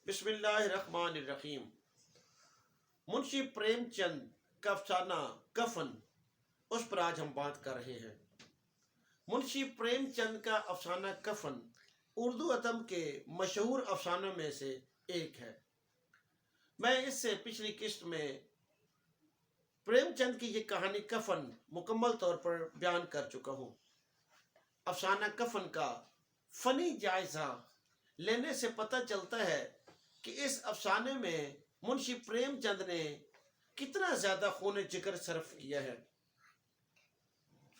بسم اللہ الرحمن الرحیم۔ منشی پریم چند کا افسانہ کفن، اس پر آج ہم بات کر رہے ہیں۔ منشی پریم چند کا افسانہ کفن اردو ادب کے مشہور افسانوں میں سے ایک ہے۔ میں اس سے پچھلی قسط میں پریم چند کی یہ کہانی کفن مکمل طور پر بیان کر چکا ہوں۔ افسانہ کفن کا فنی جائزہ لینے سے پتہ چلتا ہے کہ اس افسانے میں منشی پریم چند نے کتنا زیادہ خون جگر صرف کیا ہے۔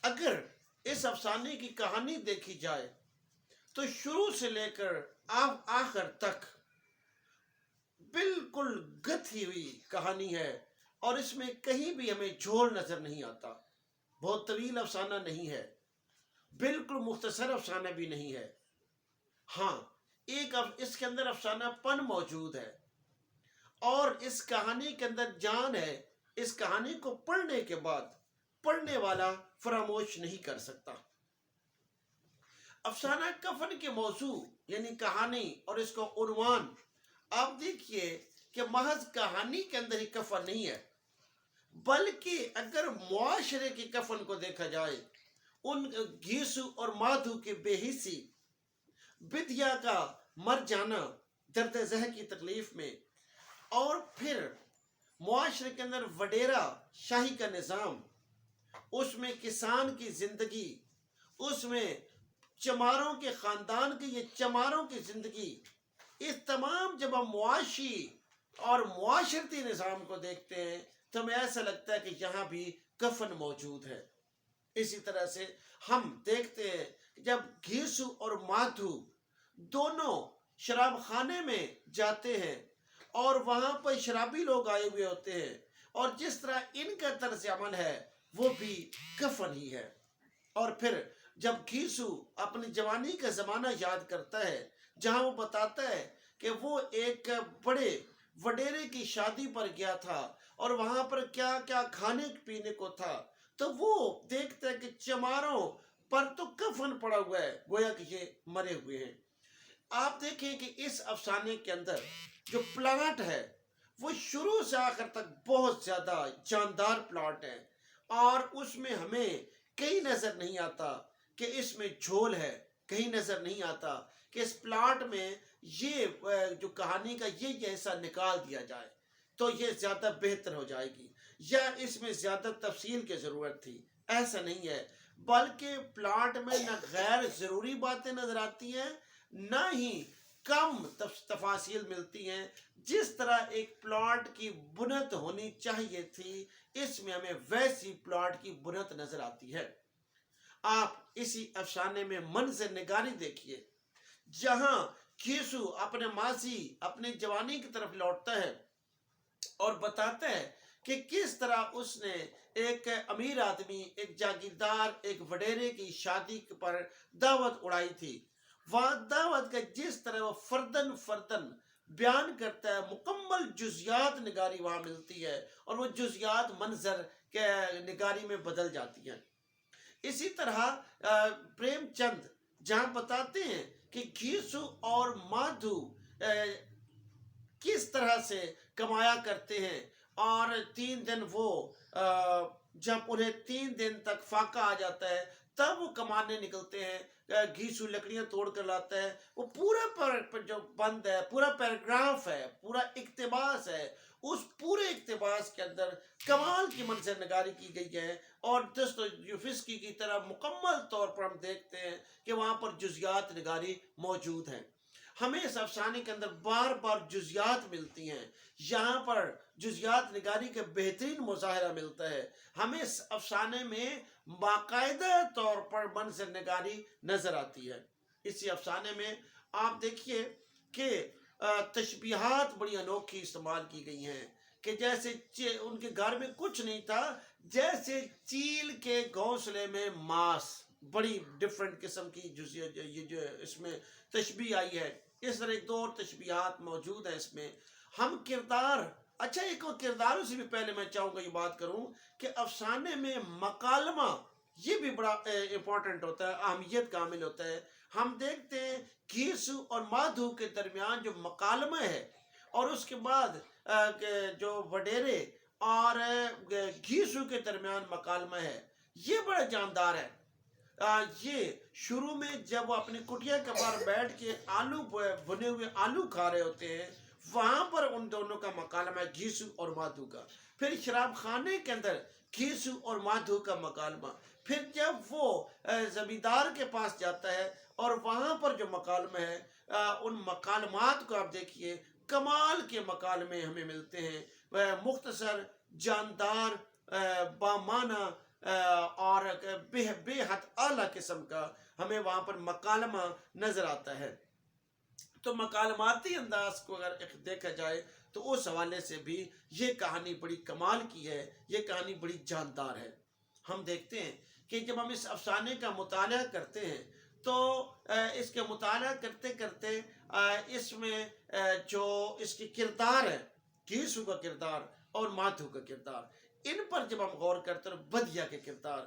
اگر اس افسانے کی کہانی دیکھی جائے تو شروع سے لے کر آخر تک بالکل گتھی ہوئی کہانی ہے، اور اس میں کہیں بھی ہمیں جھول نظر نہیں آتا۔ بہت طویل افسانہ نہیں ہے، بالکل مختصر افسانہ بھی نہیں ہے۔ ہاں، اس کے اندر افسانہ پن موجود ہے، اور اس کہانی کے اندر جان ہے۔ اس کہانی کو پڑھنے کے بعد پڑھنے والا فراموش نہیں کر سکتا۔ افسانہ کفن کے موضوع یعنی کہانی اور اس کو عنوان آپ دیکھیے کہ محض کہانی کے اندر ہی کفن نہیں ہے، بلکہ اگر معاشرے کی کفن کو دیکھا جائے، ان گھیسو اور مادھو کی بے حسی، بدیا کا مر جانا درد ذہ کی تکلیف میں، اور پھر معاشرے کے اندر وڈیرا شاہی کا نظام، اس میں کسان کی زندگی، اس میں چماروں کے خاندان کی یہ چماروں کی زندگی، اس تمام جب ہم معاشی اور معاشرتی نظام کو دیکھتے ہیں تو ہمیں ایسا لگتا ہے کہ یہاں بھی کفن موجود ہے۔ اسی طرح سے ہم دیکھتے ہیں کہ جب گھیسو اور مادھو دونوں شراب خانے میں جاتے ہیں اور وہاں پر شرابی لوگ آئے ہوئے ہوتے ہیں، اور جس طرح ان کا طرز عمل ہے وہ بھی کفن ہی ہے۔ اور پھر جب گھیسو اپنی جوانی کا زمانہ یاد کرتا ہے، جہاں وہ بتاتا ہے کہ وہ ایک بڑے وڈیرے کی شادی پر گیا تھا اور وہاں پر کیا کیا کھانے پینے کو تھا، تو وہ دیکھتا ہے کہ چماروں پر تو کفن پڑا ہوا ہے، گویا کہ یہ مرے ہوئے ہیں۔ آپ دیکھیں کہ اس افسانے کے اندر جو پلاٹ ہے وہ شروع سے آخر تک بہت زیادہ جاندار پلاٹ ہے، اور اس میں ہمیں کہیں نظر نہیں آتا کہ اس میں جھول ہے، کہیں نظر نہیں آتا کہ اس پلاٹ میں یہ جو کہانی کا یہ حصہ نکال دیا جائے تو یہ زیادہ بہتر ہو جائے گی، یا اس میں زیادہ تفصیل کی ضرورت تھی۔ ایسا نہیں ہے، بلکہ پلاٹ میں نہ غیر ضروری باتیں نظر آتی ہیں، نہ ہی کم تفاصیل ملتی ہیں۔ جس طرح ایک پلاٹ کی بنت ہونی چاہیے تھی، اس میں ہمیں ویسی پلاٹ کی بنت نظر آتی ہے۔ آپ اسی افسانے میں منظر نگاری دیکھیے، جہاں گھیسو اپنے ماضی، اپنی جوانی کی طرف لوٹتا ہے اور بتاتا ہے کہ کس طرح اس نے ایک امیر آدمی، ایک جاگیردار، ایک وڈیرے کی شادی پر دعوت اڑائی تھی۔ وہاں دعوت کا جس طرح وہ فردن فردن بیان کرتا ہے، مکمل جزیات نگاری وہاں ملتی ہے، اور وہ جزیات منظر کے نگاری میں بدل جاتی ہیں۔ اسی طرح پریم چند جہاں بتاتے ہیں کہ گھیسو اور مادھو کس طرح سے کمایا کرتے ہیں، اور 3 دن وہ جب انہیں 3 دن تک فاقہ آ جاتا ہے تب وہ کمانے نکلتے ہیں۔ گھیسو لکڑیاں توڑ کر لاتا ہے، وہ پورا جو بند ہے، پورا پیراگراف ہے، پورا اقتباس ہے، اس پورے اقتباس کے اندر کمال کی منظر نگاری کی گئی ہے، اور دستویفسکی کی طرح مکمل طور پر ہم دیکھتے ہیں کہ وہاں پر جزیات نگاری موجود ہیں۔ ہمیں اس افسانے کے اندر بار بار جزیات ملتی ہیں، یہاں پر جزیات نگاری کا بہترین مظاہرہ ملتا ہے۔ ہمیں اس افسانے میں باقاعدہ طور پر منظر نگاری نظر آتی ہے۔ اسی افسانے میں آپ دیکھیے کہ تشبیہات بڑی انوکھی استعمال کی گئی ہیں، کہ جیسے ان کے گھر میں کچھ نہیں تھا، جیسے چیل کے گھونسلے میں ماس، بڑی ڈیفرنٹ قسم کی یہ جو اس میں تشبیہ آئی ہے۔ اس طرح 2 اور تشبیہات موجود ہیں اس میں۔ ہم کردار، اچھا ایک اور کرداروں سے بھی پہلے میں چاہوں گا یہ بات کروں کہ افسانے میں مکالمہ یہ بھی بڑا امپورٹنٹ ہوتا ہے، اہمیت کا حامل ہوتا ہے۔ ہم دیکھتے ہیں گھیسو اور مادھو کے درمیان جو مکالمہ ہے، اور اس کے بعد جو وڈیرے اور گھیسو کے درمیان مکالمہ ہے، یہ بڑا جاندار ہے۔ یہ شروع میں جب وہ اپنی کٹیا کے باہر بیٹھ کے آلو بنے ہوئے آلو کھا رہے ہوتے ہیں، وہاں پر ان دونوں کا مکالمہ ہے، گھیسو اور مادھو کا۔ پھر شراب خانے کے اندر گھیسو اور مادھو کا مکالمہ۔ پھر جب وہ زمیندار کے پاس جاتا ہے اور وہاں پر جو مکالمہ ہے، ان مکالمات کو آپ دیکھیے، کمال کے مکالمے ہمیں ملتے ہیں، مختصر، جاندار، بامعنی، اور بے حد اعلیٰ قسم کا ہمیں وہاں پر مکالمہ نظر آتا ہے۔ تو مکالماتی انداز کو اگر دیکھا جائے تو اس حوالے سے بھی یہ کہانی بڑی کمال کی ہے، یہ کہانی بڑی جاندار ہے۔ ہم دیکھتے ہیں کہ جب ہم اس افسانے کا مطالعہ کرتے ہیں تو اس کے مطالعہ کرتے کرتے اس میں جو اس کی کردار ہے، گھیسو کا کردار اور مادھو کا کردار، ان پر جب ہم غور کرتے ہیں، بدھیا کے کردار،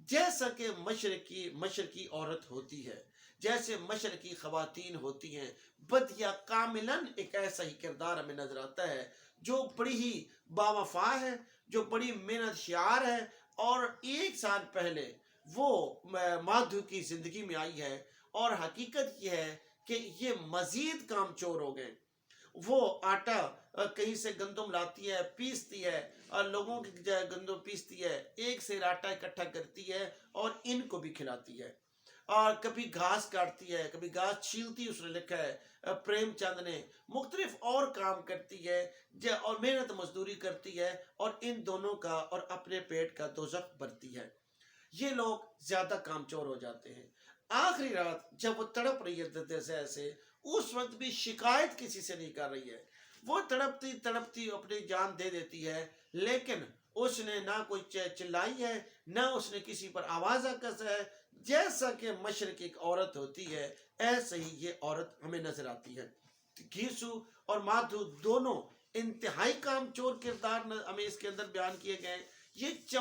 جیسا کہ مشرقی عورت ہوتی ہے، جیسے مشرقی خواتین ہوتی ہیں، بدھیا کاملاً ایک ایسا ہی کردار ہمیں نظر آتا ہے، جو بڑی ہی باوفا ہے، جو بڑی محنت شعار ہے، اور 1 سال پہلے وہ مادھو کی زندگی میں آئی ہے، اور حقیقت یہ ہے کہ یہ مزید کام چور ہو گئے۔ وہ آٹا کہیں سے گندم لاتی ہے، پیستی ہے، اور لوگوں کی گندم پیستی ہے، ایک سیر آٹا اکٹھا کرتی ہے اور ان کو بھی کھلاتی ہے، اور کبھی گھاس کاٹتی ہے، کبھی گھاس چھیلتی، اس نے لکھا ہے پریم چند نے، مختلف اور کام کرتی ہے، اور محنت مزدوری کرتی ہے، اور ان دونوں کا اور اپنے پیٹ کا دوزخ بھرتی ہے۔ یہ لوگ زیادہ کام چور ہو جاتے ہیں۔ آخری رات جب وہ تڑپ رہی ہے ایسے، اس وقت بھی شکایت کسی سے نہیں کر رہی ہے، وہ تڑپتی تڑپتی اپنی جان دے دیتی ہے، لیکن اس نے نہ کوئی چلائی ہے، نہ اس نے کسی پر آواز کسا ہے۔ جیسا کہ مشرق ایک عورت ہوتی ہے، ایسے ہی یہ عورت ہمیں نظر آتی ہے۔ گھیسو اور مادھو دونوں انتہائی کام چور کردار ہمیں اس کے اندر بیان کیے گئے ہیں۔ یہ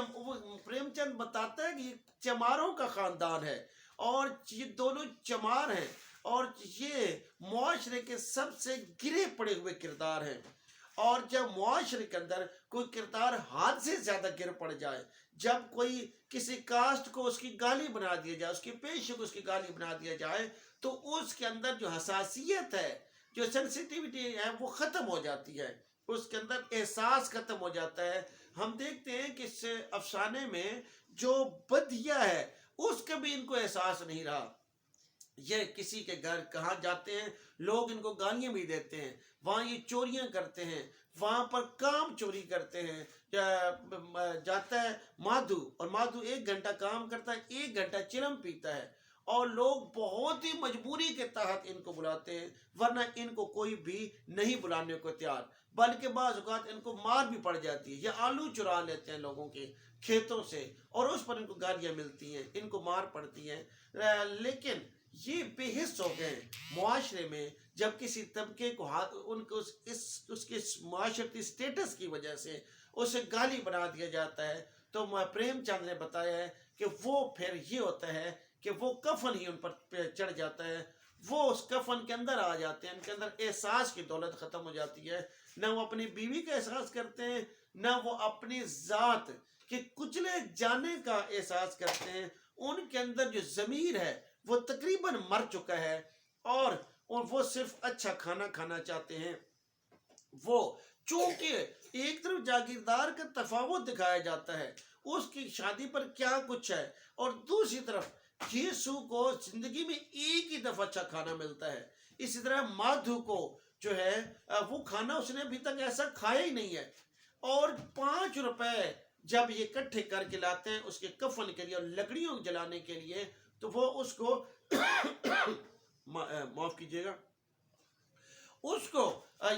پریم چند بتاتا ہے کہ یہ چماروں کا خاندان ہے، اور یہ دونوں چمار ہیں، اور یہ معاشرے کے سب سے گرے پڑے ہوئے کردار ہیں۔ اور جب معاشرے کے اندر کوئی کردار حد سے زیادہ گر پڑ جائے، جب کوئی کسی کاسٹ کو اس کی گالی بنا دیا جائے، اس کے پیشے کو اس کی گالی بنا دیا جائے، تو اس کے اندر جو حساسیت ہے، جو سینسیٹیوٹی ہے، وہ ختم ہو جاتی ہے، اس کے اندر احساس ختم ہو جاتا ہے۔ ہم دیکھتے ہیں کہ اس افسانے میں جو بدھیا ہے، اس کا بھی ان کو احساس نہیں رہا۔ یہ کسی کے گھر کہاں جاتے ہیں، لوگ ان کو گالیاں بھی دیتے ہیں، وہاں یہ چوریاں کرتے ہیں، وہاں پر کام چوری کرتے ہیں۔ جاتا ہے مادھو، اور مادھو 1 گھنٹہ کام کرتا ہے، 1 گھنٹہ چلم پیتا ہے، اور لوگ بہت ہی مجبوری کے تحت ان کو بلاتے ہیں، ورنہ ان کو کوئی بھی نہیں بلانے کو تیار، بلکہ بعض اوقات ان کو مار بھی پڑ جاتی ہے۔ یہ آلو چرا لیتے ہیں لوگوں کے کھیتوں سے، اور اس پر ان کو گالیاں ملتی ہیں، ان کو مار پڑتی ہیں، لیکن یہ بے حس ہو گئے معاشرے میں۔ جب کسی طبقے کو ان کو اس کے معاشرتی سٹیٹس کی وجہ سے اسے گالی بنا دیا جاتا ہے، تو پریم چند نے بتایا ہے کہ وہ پھر یہ ہوتا ہے کہ وہ کفن ہی ان پر چڑھ جاتا ہے، وہ اس کفن کے اندر آ جاتے ہیں، ان کے اندر احساس کی دولت ختم ہو جاتی ہے، نہ وہ اپنی بیوی کا احساس کرتے ہیں، نہ وہ اپنی ذات کے کچلے جانے کا احساس کرتے ہیں۔ ان کے اندر جو ضمیر ہے وہ تقریباً مر چکا ہے، اور وہ صرف اچھا کھانا کھانا چاہتے ہیں۔ وہ چونکہ ایک طرف جاگیردار کا تفاوت دکھایا جاتا ہے، اس کی شادی پر کیا کچھ ہے، اور دوسری طرف گھیسو کو زندگی میں ایک ہی دفعہ اچھا کھانا ملتا ہے، اسی طرح مادھو کو جو ہے وہ کھانا اس نے ابھی تک ایسا کھایا ہی نہیں ہے، اور 5 روپے جب یہ اکٹھے کر کے لاتے ہیں اس کے کفن کے لیے اور لکڑیوں جلانے کے لیے، تو وہ اس کو معاف کیجیے گا، اس کو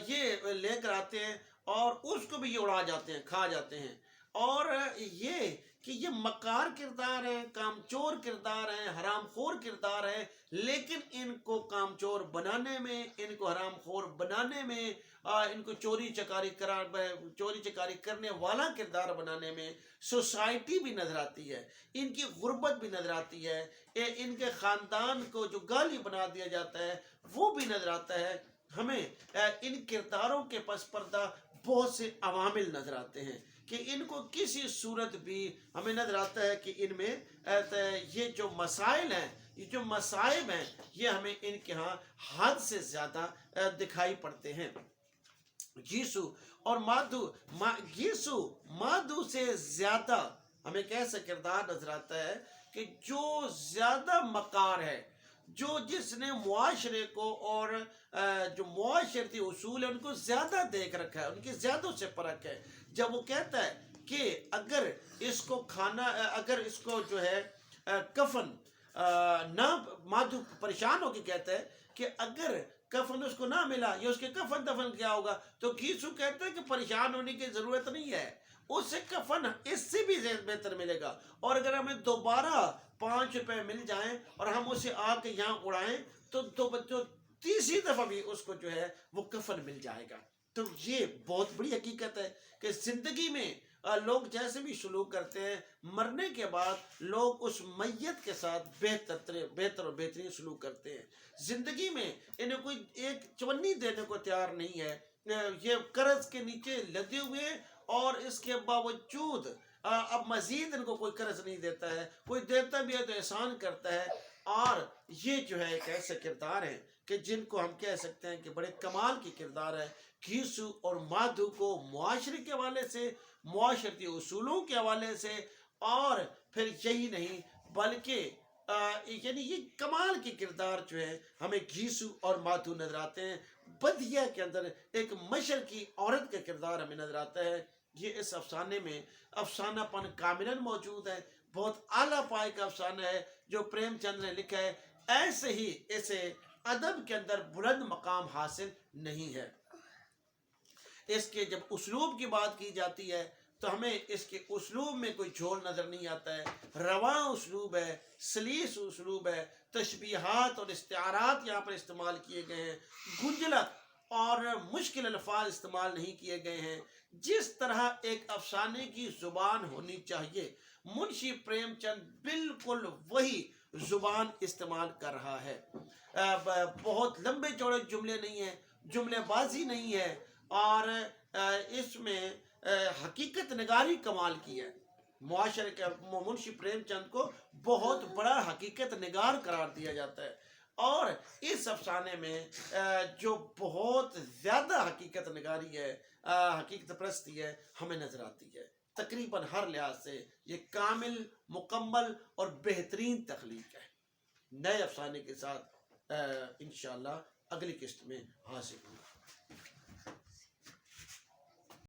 یہ لے کر آتے ہیں، اور اس کو بھی یہ اڑا جاتے ہیں، کھا جاتے ہیں۔ اور یہ کہ یہ مکار کردار ہیں، کامچور کردار ہیں، حرام خور کردار ہیں، لیکن ان کو کامچور بنانے میں، ان کو حرام خور بنانے میں، ان کو چوری چکاری کرنے والا کردار بنانے میں سوسائٹی بھی نظر آتی ہے، ان کی غربت بھی نظر آتی ہے، ان کے خاندان کو جو گالی بنا دیا جاتا ہے وہ بھی نظر آتا ہے۔ ہمیں ان کرداروں کے پس پردہ بہت سے عوامل نظر آتے ہیں کہ ان کو کسی صورت بھی ہمیں نظر آتا ہے کہ ان میں یہ جو مسائل ہیں، یہ جو مصائب ہیں، یہ ہمیں ان کے ہاں حد سے زیادہ دکھائی پڑتے ہیں۔ یسوع اور مادو سے زیادہ ہمیں کیسا کردار نظر آتا ہے کہ جو زیادہ مکار ہے، جس نے معاشرے کو اور جو معاشرتی اصول ہے ان کو زیادہ دیکھ رکھا ہے، ان کی زیادہ سے پرکھ ہے۔ جب وہ کہتا ہے کہ اگر اس کو جو ہے کفن نہ، مادھو پریشان ہو کے کہتا ہے کہ اگر کفن اس کو نہ ملا یا اس کے کفن دفن کیا ہوگا، تو یسوع کہتا ہے کہ پریشان ہونے کی ضرورت نہیں ہے، اسے کفن اس سے بھی بہتر ملے گا، اور اگر ہمیں دوبارہ 5 روپے مل جائیں اور ہم اسے آ کے یہاں اڑائیں تو تیسری دفعہ بھی اس کو جو ہے وہ کفن مل جائے گا۔ تو یہ بہت بڑی حقیقت ہے کہ زندگی میں لوگ جیسے بھی سلوک کرتے ہیں، مرنے کے بعد لوگ اس میت کے ساتھ بہتر اور بہترین سلوک کرتے ہیں۔ زندگی میں انہیں کوئی ایک چونی دینے کو تیار نہیں ہے، یہ قرض کے نیچے لدے ہوئے، اور اس کے باوجود اب مزید ان کو کوئی قرض نہیں دیتا ہے، کوئی دیتا بھی ہے تو احسان کرتا ہے۔ اور یہ جو ہے ایک ایسے کردار ہیں کہ جن کو ہم کہہ سکتے ہیں کہ بڑے کمال کی کردار ہے۔ یسوع اور مادھو کو معاشرے کے حوالے سے، معاشرتی اصولوں کے حوالے سے، اور پھر یہی نہیں بلکہ یعنی یہ کمال کی کردار جو ہے ہمیں یسوع اور مادھو نظر آتے ہیں۔ بدھیا کے اندر ایک مشرقی عورت کا کردار ہمیں نظر آتا ہے۔ یہ اس افسانے میں افسانہ پن کاملاً موجود ہے، بہت اعلیٰ پائے کا افسانہ ہے جو پریم چند نے لکھا ہے۔ ایسے ہی اسے ادب کے اندر بلند مقام حاصل نہیں ہے۔ اس کے جب اسلوب کی بات کی جاتی ہے تو ہمیں اس کے اسلوب میں کوئی جھول نظر نہیں آتا ہے، رواں اسلوب ہے، سلیس اسلوب ہے، تشبیہات اور استعارات یہاں پر استعمال کیے گئے ہیں، گنجلک اور مشکل الفاظ استعمال نہیں کیے گئے ہیں۔ جس طرح ایک افسانے کی زبان ہونی چاہیے، منشی پریم چند بالکل وہی زبان استعمال کر رہا ہے۔ بہت لمبے چوڑے جملے نہیں ہیں، جملے بازی نہیں ہے، اور اس میں حقیقت نگاری کمال کی ہے۔ معاشرے کے منشی پریم چند کو بہت بڑا حقیقت نگار قرار دیا جاتا ہے، اور اس افسانے میں جو بہت زیادہ حقیقت نگاری ہے، حقیقت پرستی ہے، ہمیں نظر آتی ہے۔ تقریباً ہر لحاظ سے یہ کامل، مکمل اور بہترین تخلیق ہے۔ نئے افسانے کے ساتھ انشاءاللہ اگلی قسط میں حاضر ہوں۔